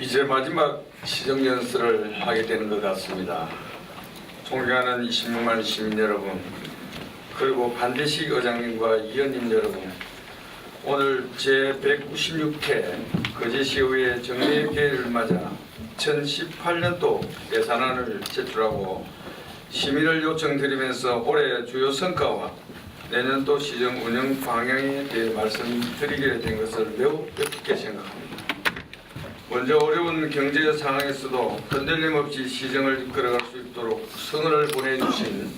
이제 마지막 시정연설을 하게 되는 것 같습니다. 존경하는 26만 시민 여러분, 그리고 반대식 의장님과 위원님 여러분, 오늘 제196회 거제시의회 정례개를 맞아 2018년도 예산안을 제출하고 심의를 요청드리면서 올해 주요 성과와 내년도 시정 운영 방향에 대해 말씀드리게 된 것을 매우 뜻깊게 생각합니다. 먼저 어려운 경제 상황에서도 흔들림 없이 시정을 이끌어갈 수 있도록 성원을 보내주신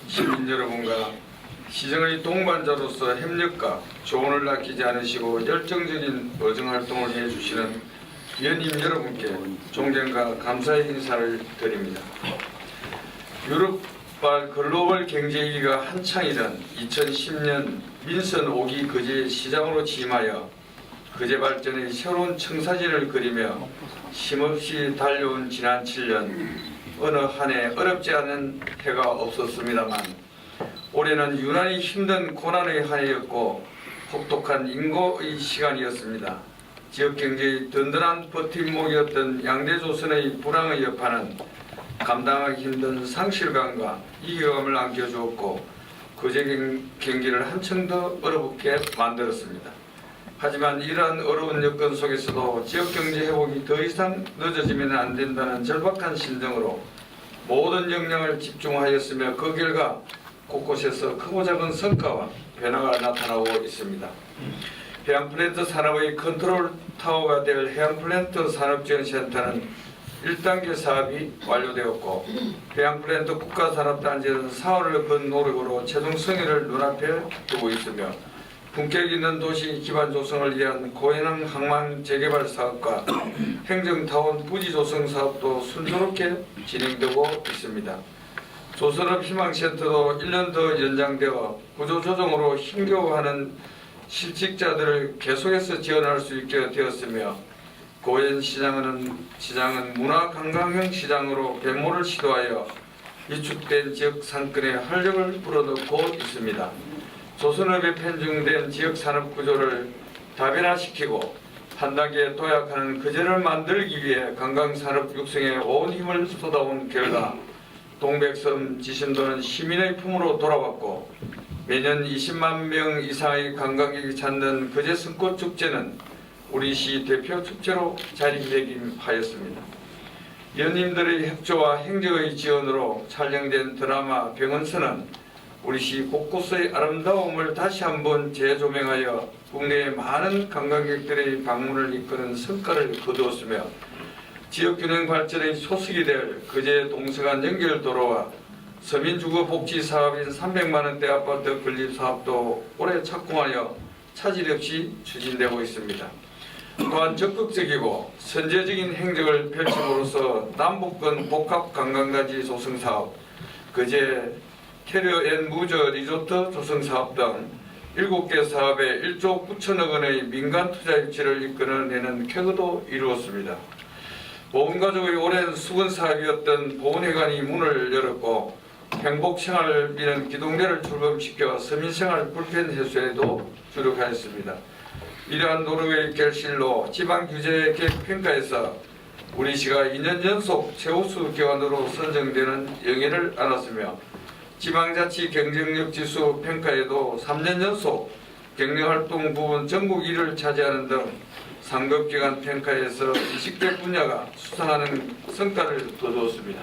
시민 여러분과 시정의 동반자로서 협력과 조언을 아끼지 않으시고 열정적인 의정활동을 해주시는 위원님 여러분께 존경과 감사의 인사를 드립니다. 유럽발 글로벌 경제위기가 한창이던 2010년 민선 5기 거제 시장으로 취임하여 거제 발전의 새로운 청사진을 그리며 쉼없이 달려온 지난 7년, 어느 한 해 어렵지 않은 해가 없었습니다만 올해는 유난히 힘든 고난의 한 해였고 혹독한 인고의 시간이었습니다. 지역경제의 든든한 버팀목이었던 양대조선의 불황의 여파는 감당하기 힘든 상실감과 이겨감을 안겨주었고 거제 경기를 한층 더 어렵게 만들었습니다. 하지만 이러한 어려운 여건 속에서도 지역경제 회복이 더 이상 늦어지면 안 된다는 절박한 심정으로 모든 역량을 집중하였으며 그 결과 곳곳에서 크고 작은 성과와 변화가 나타나고 있습니다. 해양플랜트 산업의 컨트롤 타워가 될 해양플랜트 산업지원센터는 1단계 사업이 완료되었고 해양플랜트 국가산업단지는 사흘을 건 노력으로 최종 승인을 눈앞에 두고 있으며 품격 있는 도시 기반 조성을 위한 고해낭 항만 재개발 사업과 행정타운 부지 조성 사업도 순조롭게 진행되고 있습니다. 조선업 희망센터도 1년 더 연장되어 구조조정으로 힘겨워하는 실직자들을 계속해서 지원할 수 있게 되었으며 고현시장은 문화관광형 시장으로 변모를 시도하여 위축된 지역 상권에 활력을 불어넣고 있습니다. 조선업에 편중된 지역 산업 구조를 다변화시키고 한 단계 도약하는 거제를 만들기 위해 관광산업 육성에 온 힘을 쏟아온 결과 동백섬 지심도는 시민의 품으로 돌아왔고 매년 20만 명 이상의 관광객이 찾는 거제 성꽃축제는 우리 시 대표 축제로 자리매김하였습니다. 위원님들의 협조와 행정의 지원으로 촬영된 드라마 병원서는 우리 시 곳곳의 아름다움을 다시 한번 재조명하여 국내의 많은 관광객들의 방문을 이끄는 성과를 거두었으며 지역균형 발전의 소식이 될 거제 동서간 연결도로와 서민주거복지 사업인 300만원대 아파트 건립사업도 올해 착공하여 차질 없이 추진되고 있습니다. 또한 적극적이고 선제적인 행정을 펼침으로써 남북권 복합관광가지 조성사업, 거제 캐리어앤무저 리조트 조성사업 등 7개 사업에 1조 9천억 원의 민간 투자 유치를 이끌어내는 쾌거도 이루었습니다. 보훈가족의 오랜 수건 사업이었던 보훈회관이 문을 열었고 행복생활비는 기동대를 출범시켜 서민생활 불편 해소에도 주력하였습니다. 이러한 노력의 결실로 지방규제 계획평가에서 우리 시가 2년 연속 최우수 기관으로 선정되는 영예를 안았으며 지방자치 경쟁력 지수 평가에도 3년 연속 경영활동 부분 전국 1위를 차지하는 등 상급기관 평가에서 20개 분야가 수상하는 성과를 거두었습니다.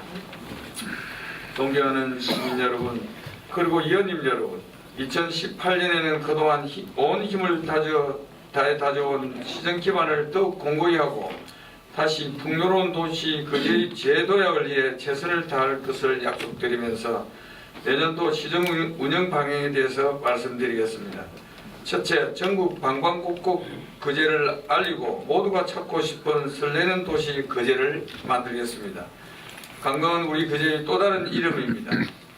존경하는 시민 여러분, 그리고 위원님 여러분, 2018년에는 그동안 온 힘을 다해 다져온 시정 기반을 더욱 공고히 하고 다시 풍요로운 도시 거제의 재도약을 위해 최선을 다할 것을 약속드리면서 내년도 시정 운영 방향에 대해서 말씀드리겠습니다. 첫째, 전국 방방곡곡 거제를 알리고 모두가 찾고 싶은 설레는 도시 거제를 만들겠습니다. 관광은 우리 거제의 또 다른 이름입니다.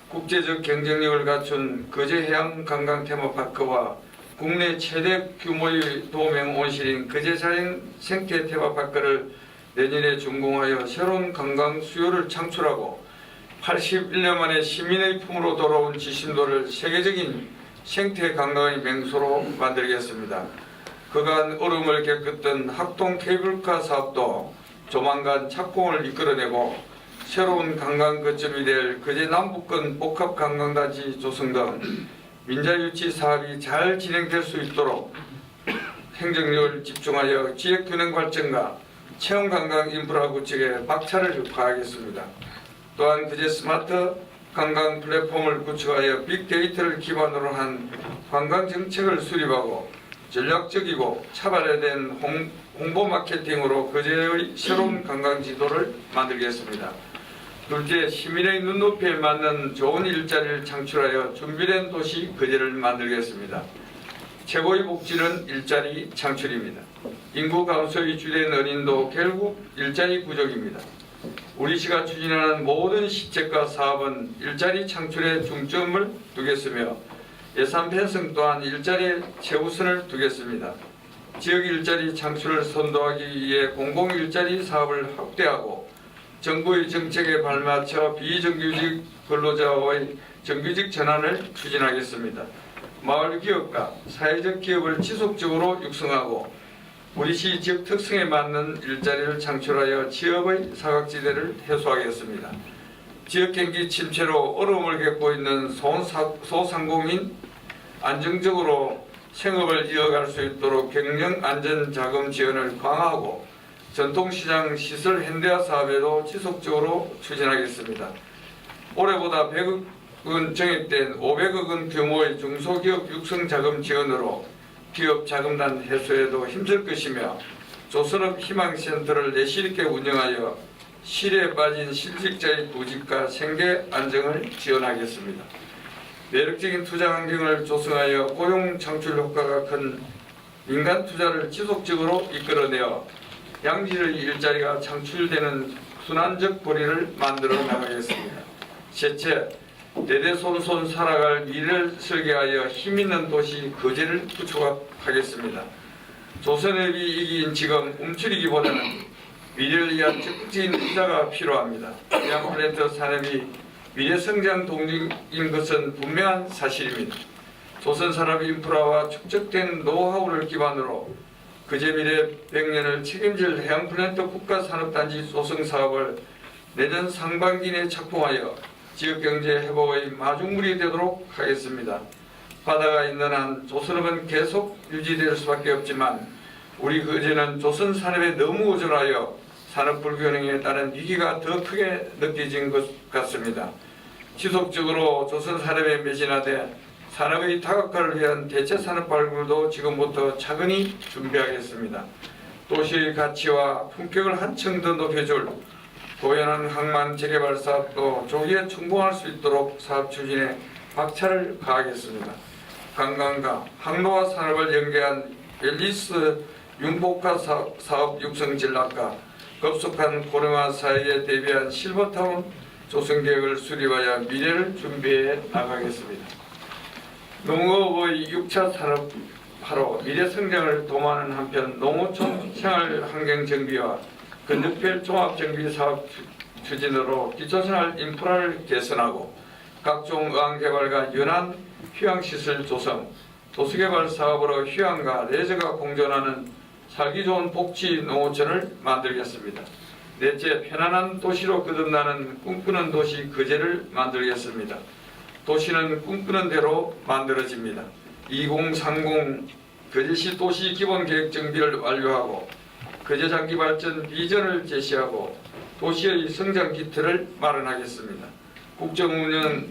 국제적 경쟁력을 갖춘 거제 해양 관광 테마파크와 국내 최대 규모의 도명 온실인 거제 자연 생태 테마파크를 내년에 준공하여 새로운 관광 수요를 창출하고 81년 만에 시민의 품으로 돌아온 지심도를 세계적인 생태 관광의 명소로 만들겠습니다. 그간 어려움을 겪었던 학동 케이블카 사업도 조만간 착공을 이끌어내고 새로운 관광 거점이 될 거제 남북권 복합 관광단지 조성 등 민자유치 사업이 잘 진행될 수 있도록 행정력을 집중하여 지역균형 발전과 체험관광 인프라 구축에 박차를 가하겠습니다. 또한 거제 스마트 관광 플랫폼을 구축하여 빅데이터를 기반으로 한 관광 정책을 수립하고 전략적이고 차별화된 홍보 마케팅으로 거제의 새로운 관광 지도를 만들겠습니다. 둘째, 시민의 눈높이에 맞는 좋은 일자리를 창출하여 준비된 도시 거제를 만들겠습니다. 최고의 복지는 일자리 창출입니다. 인구 감소의 주된 원인도 결국 일자리 부족입니다. 우리 시가 추진하는 모든 시책과 사업은 일자리 창출에 중점을 두겠으며 예산 편성 또한 일자리에 최우선을 두겠습니다. 지역 일자리 창출을 선도하기 위해 공공일자리 사업을 확대하고 정부의 정책에 발맞춰 비정규직 근로자의 정규직 전환을 추진하겠습니다. 마을 기업과 사회적 기업을 지속적으로 육성하고 우리 시 지역 특성에 맞는 일자리를 창출하여 취업의 사각지대를 해소하겠습니다. 지역경기 침체로 어려움을 겪고 있는 소상공인 안정적으로 생업을 이어갈 수 있도록 경영 안전 자금 지원을 강화하고 전통시장 시설 현대화 사업에도 지속적으로 추진하겠습니다. 올해보다 100억 원 정액된 500억 원 규모의 중소기업 육성 자금 지원으로 기업 자금난 해소에도 힘쓸 것이며 조선업 희망센터를 내실 있게 운영하여 실에 빠진 실직자의 구직과 생계 안정을 지원하겠습니다. 매력적인 투자 환경을 조성하여 고용 창출 효과가 큰 민간 투자를 지속적으로 이끌어내어 양질의 일자리가 창출되는 순환적 고리를 만들어 나가겠습니다. 셋째, 대대손손 살아갈 미래를 설계하여 힘있는 도시 거제를 구축하겠습니다. 조선업이 이긴 지금 움츠리기보다는 미래를 위한 적극적인 투자가 필요합니다. 해양플랜트 산업이 미래 성장 동력인 것은 분명한 사실입니다. 조선 산업 인프라와 축적된 노하우를 기반으로 거제 미래 100년을 책임질 해양플랜트 국가산업단지 조성 사업을 내년 상반기 내에 착공하여 지역경제 회복의 마중물이 되도록 하겠습니다. 바다가 있는 한 조선업은 계속 유지될 수밖에 없지만 우리 거제는 조선 산업에 너무 의존하여 산업 불균형에 따른 위기가 더 크게 느껴진 것 같습니다. 지속적으로 조선 산업에 매진하되 산업의 다각화를 위한 대체 산업 발굴도 지금부터 차근히 준비하겠습니다. 도시의 가치와 품격을 한층 더 높여줄 고연한 항만 재개발 사업도 조기에 충분할 수 있도록 사업 추진에 박차를 가하겠습니다. 관광과 항로와 산업을 연계한 웰니스 융복화 사업 육성 전략과 급속한 코로나 사회에 대비한 실버타운 조성 계획을 수립하여 미래를 준비해 나가겠습니다. 농업의 6차 산업화로 미래 성장을 도모하는 한편 농어촌 생활 환경 정비와 건너편 종합정비 사업 추진으로 기초생활 인프라를 개선하고 각종 어항개발과 연안 휴양시설 조성, 도시개발 사업으로 휴양과 레저가 공존하는 살기 좋은 복지 농어촌을 만들겠습니다. 넷째, 편안한 도시로 거듭나는 꿈꾸는 도시 거제를 만들겠습니다. 도시는 꿈꾸는 대로 만들어집니다. 2030 거제시 도시 기본계획 정비를 완료하고 거제 장기 발전 비전을 제시하고 도시의 성장 기틀을 마련하겠습니다. 국정운영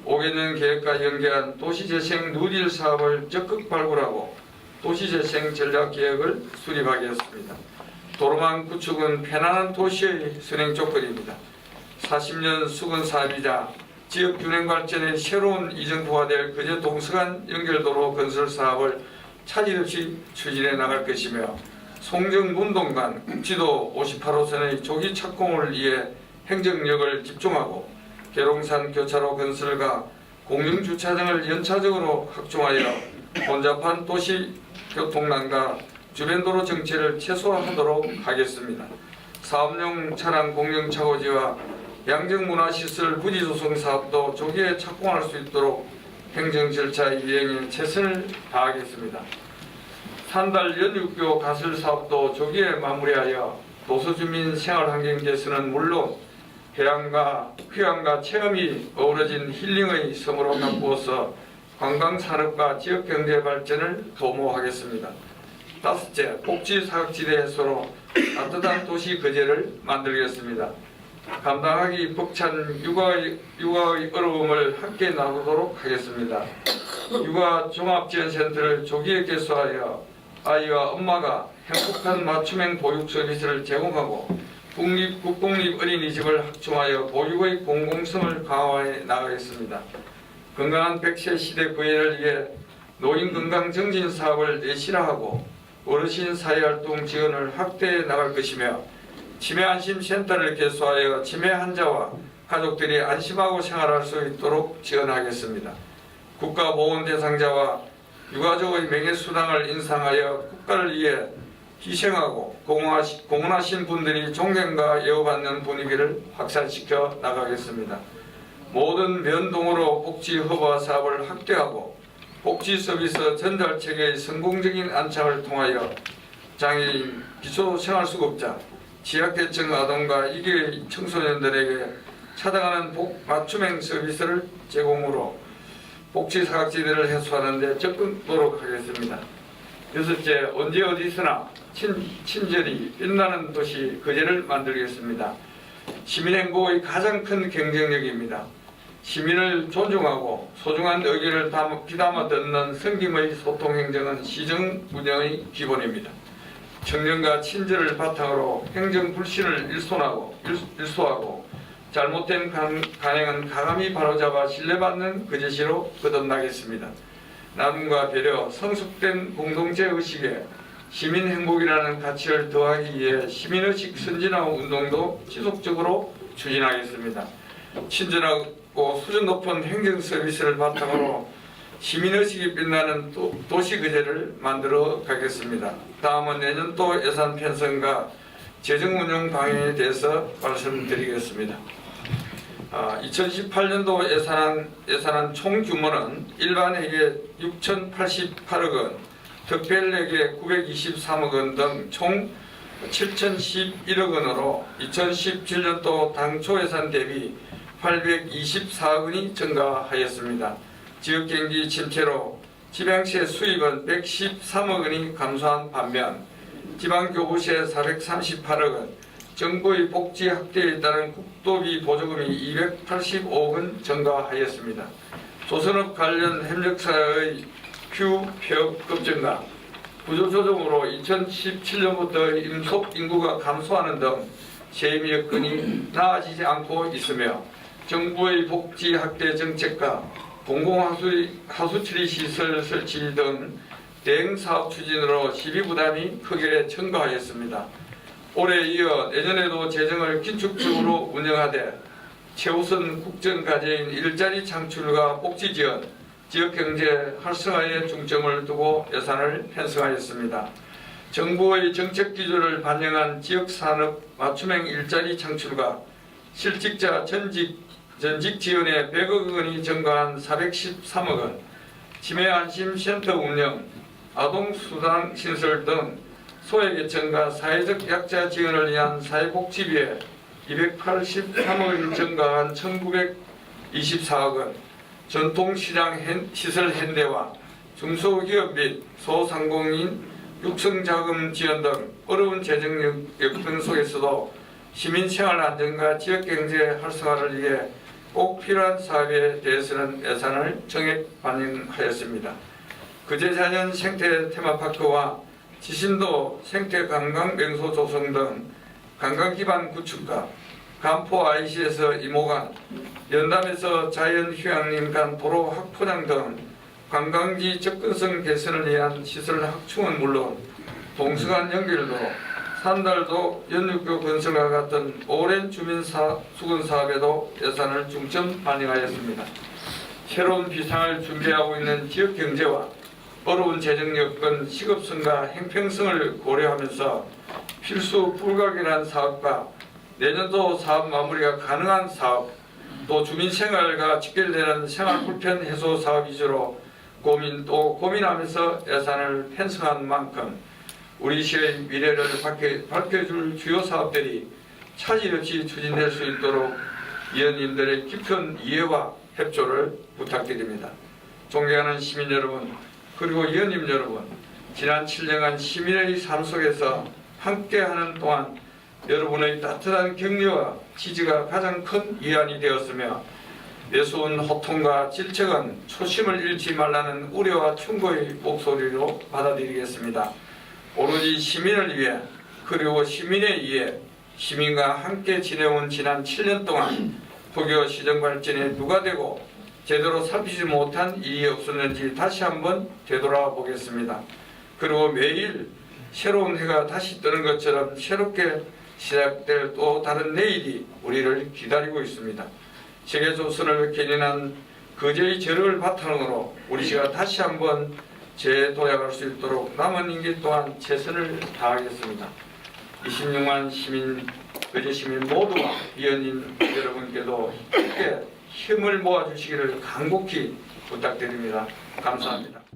5개년 계획과 연계한 도시재생 누릴 사업을 적극 발굴하고 도시재생 전략 계획을 수립하겠습니다. 도로망 구축은 편안한 도시의 선행 조건입니다. 40년 수건 사업이자 지역 균형 발전의 새로운 이정부가 될 거제 동서간 연결도로 건설 사업을 차질 없이 추진해 나갈 것이며 송정문동간 국지도 58호선의 조기 착공을 위해 행정력을 집중하고 계룡산 교차로 건설과 공영주차장을 연차적으로 확충하여 혼잡한 도시 교통난과 주변도로 정체를 최소화하도록 하겠습니다. 사업용 차량 공영차고지와 양정문화시설 부지 조성 사업도 조기에 착공할 수 있도록 행정 절차 이행에 최선을 다하겠습니다. 산달 연육교 가설 사업도 조기에 마무리하여 도서주민 생활환경 개선은 물론 해양과 휴양과 체험이 어우러진 힐링의 섬으로 바꾸어서 관광산업과 지역경제 발전을 도모하겠습니다. 다섯째, 복지사각지대 해소로 따뜻한 도시 거제를 만들겠습니다. 감당하기 벅찬 육아의 어려움을 함께 나누도록 하겠습니다. 육아종합지원센터를 조기에 개소하여 아이와 엄마가 행복한 맞춤형 보육 서비스를 제공하고 국공립 어린이집을 확충하여 보육의 공공성을 강화해 나가겠습니다. 건강한 100세 시대 구현을 위해 노인건강정진 사업을 내실화하고 어르신 사회활동 지원을 확대해 나갈 것이며 치매안심센터를 개소하여 치매 환자와 가족들이 안심하고 생활할 수 있도록 지원하겠습니다. 국가보훈 대상자와 유가족의 명예수당을 인상하여 국가를 위해 희생하고 공헌하신 분들이 존경과 예우받는 분위기를 확산시켜 나가겠습니다. 모든 면동으로 복지 허브화 사업을 확대하고 복지 서비스 전달체계의 성공적인 안착을 통하여 장애인, 기초생활수급자, 취약계층 아동과 이기의 청소년들에게 찾아가는 맞춤형 서비스를 제공으로 복지사각지대를 해소하는 데 적극 노력하겠습니다. 여섯째, 언제 어디서나 친절히 빛나는 도시 거제를 만들겠습니다. 시민행복의 가장 큰 경쟁력입니다. 시민을 존중하고 소중한 의견을 귀담아 듣는 성김의 소통행정은 시정 운영의 기본입니다. 청년과 친절을 바탕으로 행정 불신을 일소하고 잘못된 간행은 가감히 바로잡아 신뢰받는 거제시로 거듭나겠습니다. 나눔과 배려, 성숙된 공동체의식에 시민행복이라는 가치를 더하기 위해 시민의식 선진화 운동도 지속적으로 추진하겠습니다. 친절하고 수준 높은 행정 서비스를 바탕으로 시민의식이 빛나는 도시 거제를 만들어 가겠습니다. 다음은 내년도 예산 편성과 재정운용 방향에 대해서 말씀드리겠습니다. 2018년도 예산안 총 규모는 일반회계 6,088억 원, 특별회계 923억 원 등 총 7,011억 원으로 2017년도 당초 예산 대비 824억 원이 증가하였습니다. 지역경기 침체로 지방세 수입은 113억 원이 감소한 반면 지방교부세 438억 원, 정부의 복지 확대에 따른 국도비 보조금이 285억 원 증가하였습니다. 조선업 관련 협력사의 폐업급 증가, 구조조정으로 2017년부터 임속 인구가 감소하는 등 세임 여건이 나아지지 않고 있으며 정부의 복지 확대 정책과 공공하수처리 시설 설치 등 대응 사업 추진으로 시비 부담이 크게 증가하였습니다. 올해 이어 내년에도 재정을 긴축적으로 운영하되 최우선 국정과제인 일자리 창출과 복지 지원, 지역경제 활성화에 중점을 두고 예산을 편성하였습니다. 정부의 정책 기조를 반영한 지역산업 맞춤형 일자리 창출과 실직자 전직 지원에 100억 원이 증가한 413억 원, 치매안심센터 운영, 아동수당 신설 등 소외계층과 사회적 약자 지원을 위한 사회복지비에 283억 원이 증가한 1924억 원, 전통시장 시설 현대화, 중소기업 및 소상공인 육성자금 지원 등 어려운 재정 여건 속에서도 시민생활 안정과 지역경제 활성화를 위해 꼭 필요한 사업에 대해서는 예산을 정액 반영하였습니다. 거제자연 생태 테마파크와 지신도 생태관광 명소 조성 등 관광기반 구축과 간포 IC에서 이모관, 연담에서 자연휴양림 간 도로 확포장 등 관광지 접근성 개선을 위한 시설 확충은 물론 동서간 연결도, 산달도, 연육교 건설과 같은 오랜 주민 수건 사업에도 예산을 중점 반영하였습니다. 새로운 비상을 준비하고 있는 지역 경제와 어려운 재정 여건, 시급성과 형평성을 고려하면서 필수 불가결한 사업과 내년도 사업 마무리가 가능한 사업, 또 주민 생활과 직결되는 생활 불편 해소 사업 위주로 고민하면서 예산을 편성한 만큼 우리 시의 미래를 밝혀줄 주요 사업들이 차질 없이 추진될 수 있도록 위원님들의 깊은 이해와 협조를 부탁드립니다. 존경하는 시민 여러분, 그리고 위원님 여러분, 지난 7년간 시민의 삶 속에서 함께하는 동안 여러분의 따뜻한 격려와 지지가 가장 큰 위안이 되었으며 내수운 호통과 질책은 초심을 잃지 말라는 우려와 충고의 목소리로 받아들이겠습니다. 오로지 시민을 위해 그리고 시민에 의해 시민과 함께 지내온 지난 7년 동안 도교 시정 발전에 누가 되고 제대로 살피지 못한 일이 없었는지 다시 한번 되돌아보겠습니다. 그리고 매일 새로운 해가 다시 뜨는 것처럼 새롭게 시작될 또 다른 내일이 우리를 기다리고 있습니다. 세계 조선을 견인한 거제의 절을 바탕으로 우리 시가 다시 한번 재도약할 수 있도록 남은 임기 동안 최선을 다하겠습니다. 26만 시민, 거제 시민 모두와 위원님 여러분께도 함께 힘을 모아주시기를 간곡히 부탁드립니다. 감사합니다.